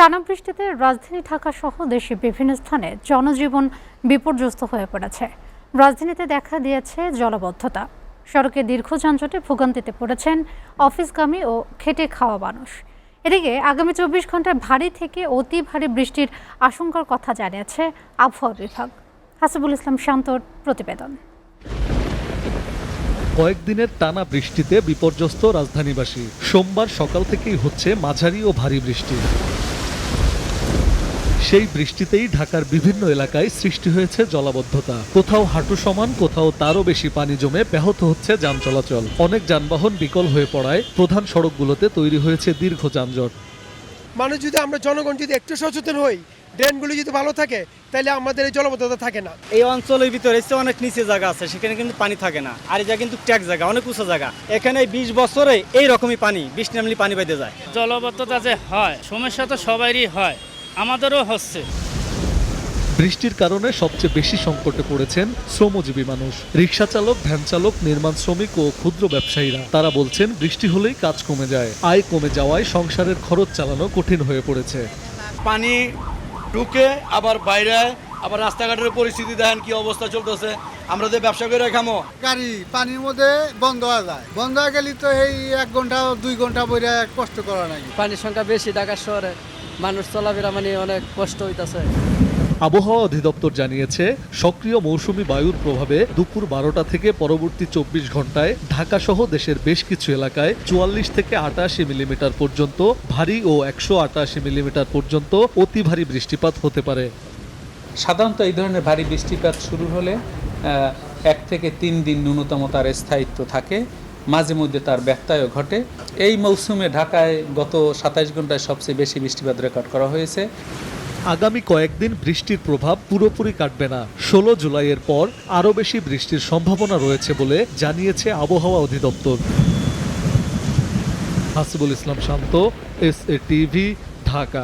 টানা বৃষ্টিতে রাজধানী ঢাকা সহ দেশের বিভিন্ন স্থানে জনজীবন বিপর্যস্ত হয়ে পড়েছে। রাজধানীতে দেখা দিয়েছে জলাবদ্ধতা, সড়কে দীর্ঘ যানজটে ভোগান্তিতে পড়েছেন অফিসগামী ও খেটে খাওয়া মানুষ। এদিকে আগামী 24 ঘন্টায় ভারী থেকে অতি ভারী বৃষ্টির আশঙ্কার কথা জানিয়েছে আবহাওয়া বিভাগ। হাসিবুল ইসলাম শান্তর প্রতিবেদন। কয়েকদিনের টানা বৃষ্টিতে বিপর্যস্ত রাজধানীবাসী। সোমবার সকাল থেকেই হচ্ছে মাঝারি ও ভারী বৃষ্টি। সেই বৃষ্টিতেই ঢাকার বিভিন্ন এলাকায় সৃষ্টি হয়েছে জলাবদ্ধতা। কোথাও হাঁটু সমান, কোথাও তারও বেশি পানি জমে ব্যাহত হচ্ছে যান চলাচল। অনেক যানবাহন বিকল হয়ে পড়ায় প্রধান সড়কগুলোতে তৈরি হয়েছে দীর্ঘ যানজট। মানুষ যদি, আমরা জনগণ যদি একটু সচেতন হই, ড্রেনগুলি যদি ভালো থাকে, তাহলে আমাদের এই জলাবদ্ধতা থাকে না। এই অঞ্চলের ভিতরে অনেক নিচে জায়গা আছে, সেখানে কিন্তু পানি থাকে না। আর এই জায়গা কিন্তু ট্যাক জায়গা, অনেক উঁচু জায়গা। এখানে 20 বছরে এই রকমই পানি, বৃষ্টি নামলে পানি বেঁধে যায়। জলাবদ্ধতা যে হয়, সমস্যা তো সবারই হয়, আমাদেরও হচ্ছে। বৃষ্টির কারণে সবচেয়ে বেশি সংকটে পড়েছেন শ্রমজীবী মানুষ, রিকশা চালক, ভ্যান চালক, নির্মাণ শ্রমিক ও ক্ষুদ্র ব্যবসায়ীরা। তারা বলছেন বৃষ্টি হলেই কাজ কমে যায়, আয় কমে যাওয়ায় সংসারের খরচ চালানো কঠিন হয়ে পড়েছে। পানি ঢুকে আবার বাইরে, আবার রাস্তাঘাটের পরিস্থিতি দেখেন কি অবস্থা চলতেছে। আমরা যে ব্যবসা করে খামো, গাড়ি পানির মধ্যে বন্ধ হয়ে যায়, বন্ধ হয়ে গেলে তো এই 1 ঘন্টা 2 ঘন্টা বইরে কষ্ট করা নাই। পানির সংখ্যা বেশি ঢাকা শহরে, মানুষ চলাফেরা অনেক কষ্ট হইতাছে। আবহাওয়া অধিদপ্তর জানিয়েছে সক্রিয় মৌসুমি বায়ুর প্রভাবে দুপুর 12টা থেকে পরবর্তী 24 ঘন্টায় ঢাকা সহ দেশের বেশ কিছু এলাকায় 44 থেকে 88 মিলিমিটার পর্যন্ত ভারী ও 188 মিলিমিটার পর্যন্ত অতি ভারী বৃষ্টিপাত হতে পারে। সাধারণত এই ধরনের ভারী বৃষ্টিপাত শুরু হলে 1 থেকে 3 দিন ন্যূনতম তার স্থায়িত্ব থাকে, মাঝে মধ্যে তার ব্যত্যয় ঘটে। এই মৌসুমে ঢাকায় গত 27 ঘন্টায় সবচেয়ে বেশি বৃষ্টিপাত রেকর্ড করা হয়েছে। আগামী কয়েকদিন বৃষ্টির প্রভাব পুরোপুরি কাটবে না। 16 জুলাইয়ের পর আরও বেশি বৃষ্টির সম্ভাবনা রয়েছে বলে জানিয়েছে আবহাওয়া অধিদপ্তর। হাসিবুল ইসলাম শান্ত, SA TV, ঢাকা।